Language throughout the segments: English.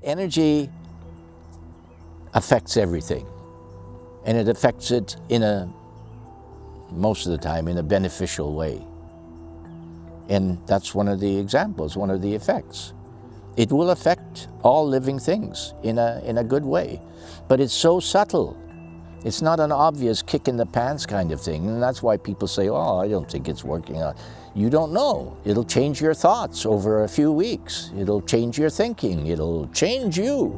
Energy affects everything, and it affects it most of the time in a beneficial way. And that's one of the examples, one of the effects. It will affect all living things in a good way, but it's so subtle. It's not an obvious kick in the pants kind of thing, and that's why people say, oh, I don't think it's working out. You don't know. It'll change your thoughts over a few weeks. It'll change your thinking. It'll change you.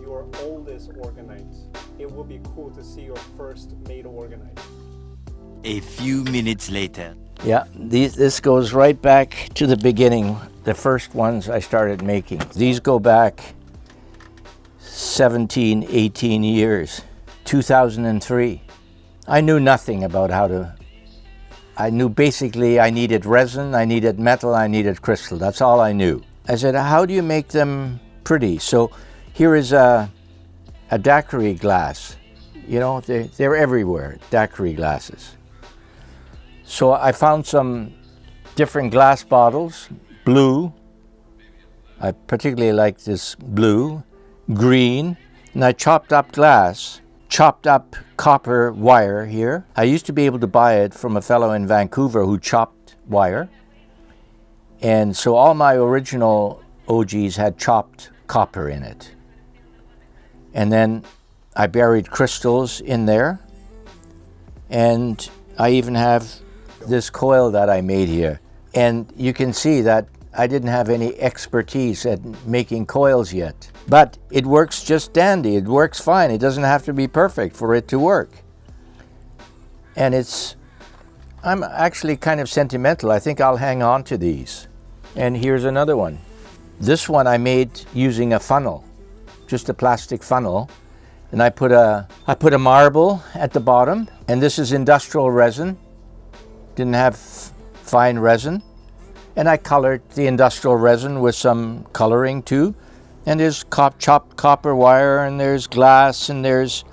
Your oldest Orgonite. It would be cool to see your first made Orgonite. A few minutes later. Yeah, this goes right back to the beginning, the first ones I started making. These go back 17, 18 years, 2003. I knew nothing about I knew basically I needed resin, I needed metal, I needed crystal. That's all I knew. I said, how do you make them pretty? So here is a daiquiri glass. You know, they're everywhere, daiquiri glasses. So I found some different glass bottles, blue. I particularly like this blue, green, and I chopped up glass, chopped up copper wire here. I used to be able to buy it from a fellow in Vancouver who chopped wire. And so all my original OGs had chopped copper in it. And then I buried crystals in there. And I even have this coil that I made here. And you can see that I didn't have any expertise at making coils yet. But it works just dandy. It works fine. It doesn't have to be perfect for it to work. And I'm actually kind of sentimental. I think I'll hang on to these. And here's another one. This one I made using a funnel, just a plastic funnel. And I put a marble at the bottom, and this is industrial resin. Didn't have fine resin. And I colored the industrial resin with some coloring too. And there's chopped copper wire, and there's glass, and there's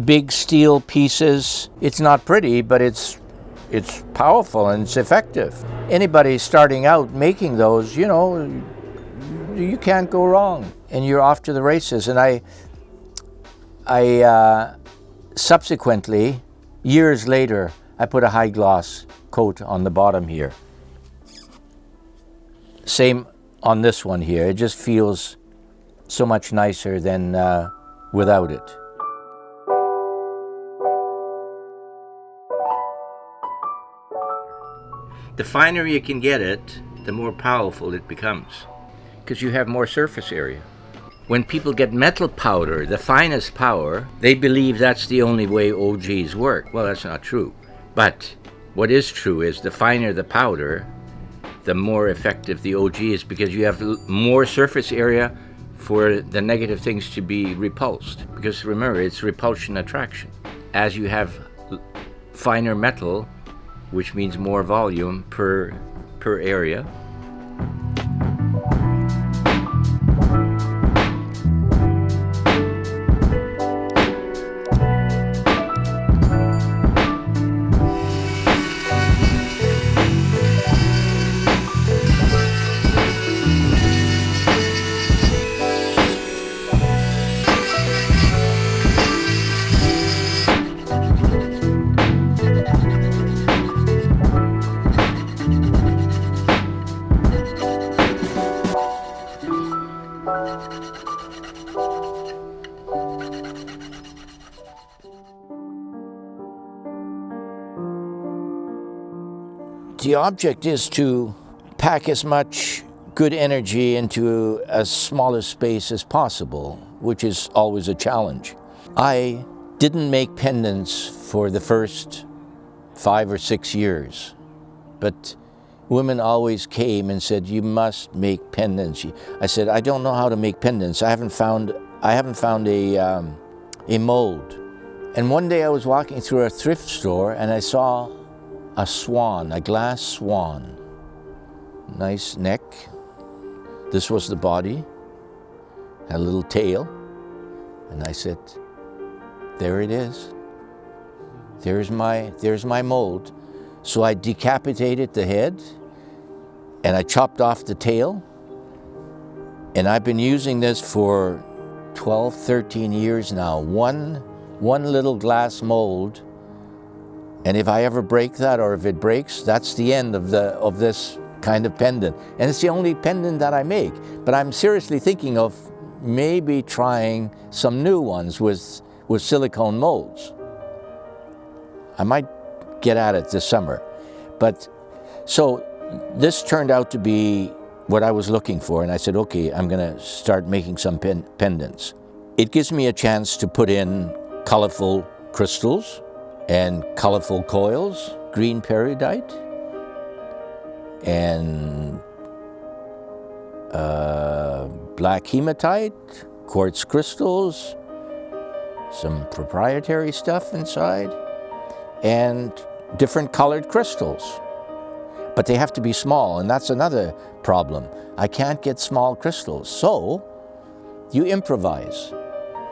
big steel pieces. It's not pretty, but it's powerful and it's effective. Anybody starting out making those, you know, you can't go wrong, and you're off to the races. And I subsequently, years later, I put a high gloss coat on the bottom here. Same on this one here. It just feels so much nicer than without it. The finer you can get it, the more powerful it becomes, because you have more surface area. When people get metal powder, the finest power, they believe that's the only way OGs work. Well, that's not true. But what is true is the finer the powder, the more effective the OG is, because you have more surface area for the negative things to be repulsed. Because remember, it's repulsion attraction. As you have finer metal, which means more volume per area. The object is to pack as much good energy into as small a space as possible, which is always a challenge. I didn't make pendants for the first 5 or 6 years, but women always came and said, you must make pendants. I said, I don't know how to make pendants. I haven't found a mold. And one day I was walking through a thrift store and I saw a swan, a glass swan. Nice neck, This was the body, had a little tail, and I said, there it is. There's my mold. So I decapitated the head, and I chopped off the tail, and I've been using this for 12, 13 years now. One little glass mold, and if I ever break that, or if it breaks, that's the end of this kind of pendant. And it's the only pendant that I make. But I'm seriously thinking of maybe trying some new ones with silicone molds. I might get at it this summer. But so this turned out to be what I was looking for, and I said, okay, I'm gonna start making some pendants. It gives me a chance to put in colorful crystals and colorful coils, green peridot, and black hematite, quartz crystals, some proprietary stuff inside, and different colored crystals. But they have to be small, and that's another problem. I can't get small crystals, so you improvise.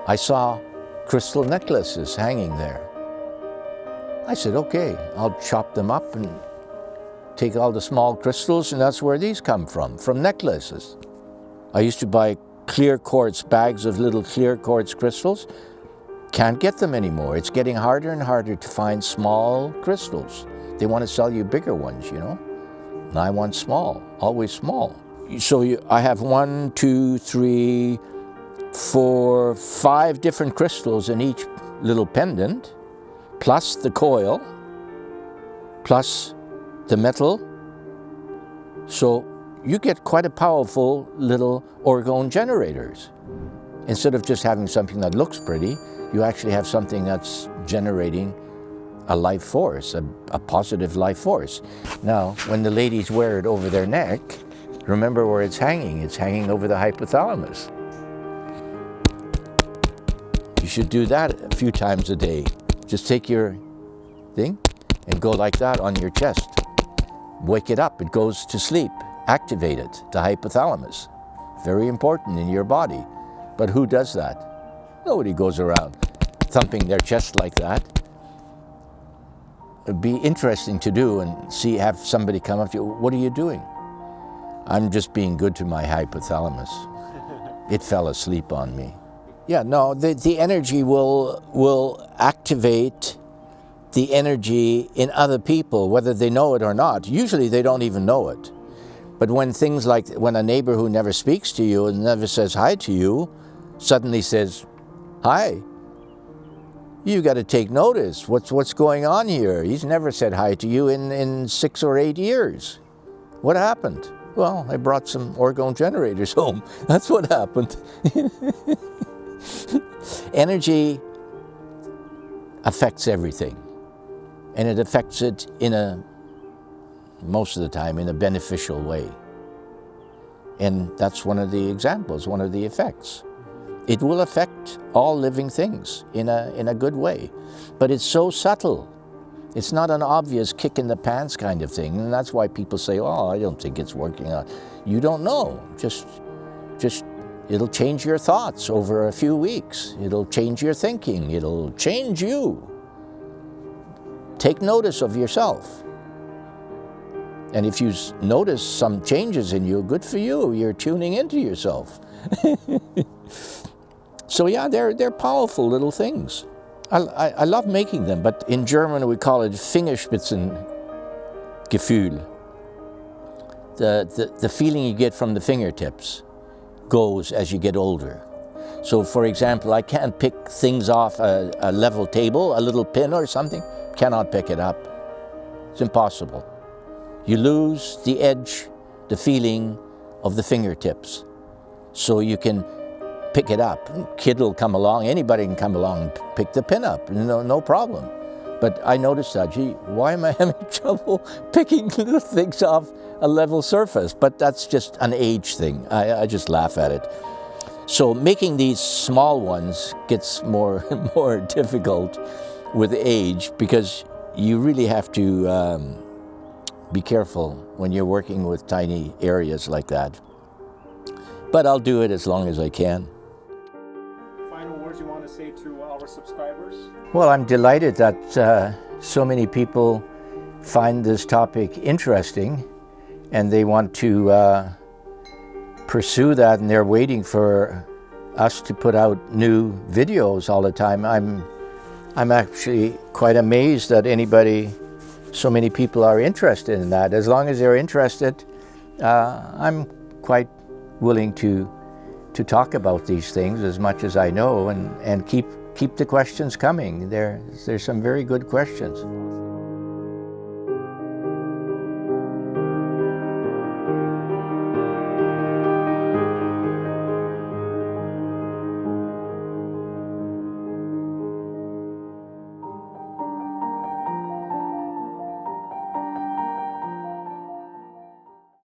I saw crystal necklaces hanging there. I said, okay, I'll chop them up and take all the small crystals, and that's where these come from necklaces. I used to buy clear quartz, bags of little clear quartz crystals. Can't get them anymore. It's getting harder and harder to find small crystals. They want to sell you bigger ones, you know. And I want small, always small. So I have 1, 2, 3, 4, 5 different crystals in each little pendant, plus the coil, plus the metal. So you get quite a powerful little orgone generators. Instead of just having something that looks pretty, you actually have something that's generating a life force, a positive life force. Now, when the ladies wear it over their neck, remember where it's hanging. It's hanging over the hypothalamus. You should do that a few times a day. Just take your thing and go like that on your chest. Wake it up, it goes to sleep. Activate it, the hypothalamus. Very important in your body. But who does that? Nobody goes around thumping their chest like that. It'd be interesting to do and have somebody come up to you. What are you doing? I'm just being good to my hypothalamus. It fell asleep on me. Yeah, no, the energy will activate the energy in other people, whether they know it or not. Usually they don't even know it. But when things like, when a neighbor who never speaks to you and never says hi to you, suddenly says, hi, you got to take notice. What's going on here? He's never said hi to you in 6 or 8 years. What happened? Well, I brought some orgone generators home. That's what happened. Energy affects everything. And it affects it most of the time, in a beneficial way. And that's one of the examples, one of the effects. It will affect all living things in a good way. But it's so subtle. It's not an obvious kick in the pants kind of thing. And that's why people say, oh, I don't think it's working out. You don't know. Just it'll change your thoughts over a few weeks. It'll change your thinking. It'll change you. Take notice of yourself. And if you notice some changes in you, good for you. You're tuning into yourself. So yeah, they're powerful little things. I love making them, but in German we call it Fingerspitzengefühl. The feeling you get from the fingertips goes as you get older. So for example, I can't pick things off a level table, a little pin or something, cannot pick it up. It's impossible. You lose the edge, the feeling of the fingertips. So you can pick it up. A kid will come along, anybody can come along and pick the pin up, no problem. But I noticed that, gee, why am I having trouble picking little things off a level surface? But that's just an age thing. I just laugh at it. So making these small ones gets more difficult with age, because you really have to be careful when you're working with tiny areas like that. but I'll do it as long as I can. Final words you want to say to our subscribers? Well, I'm delighted that so many people find this topic interesting and they want to pursue that, and they're waiting for us to put out new videos all the time. I'm actually quite amazed that so many people are interested in that. As long as they're interested, I'm quite willing to talk about these things as much as I know, and keep the questions coming. There's some very good questions.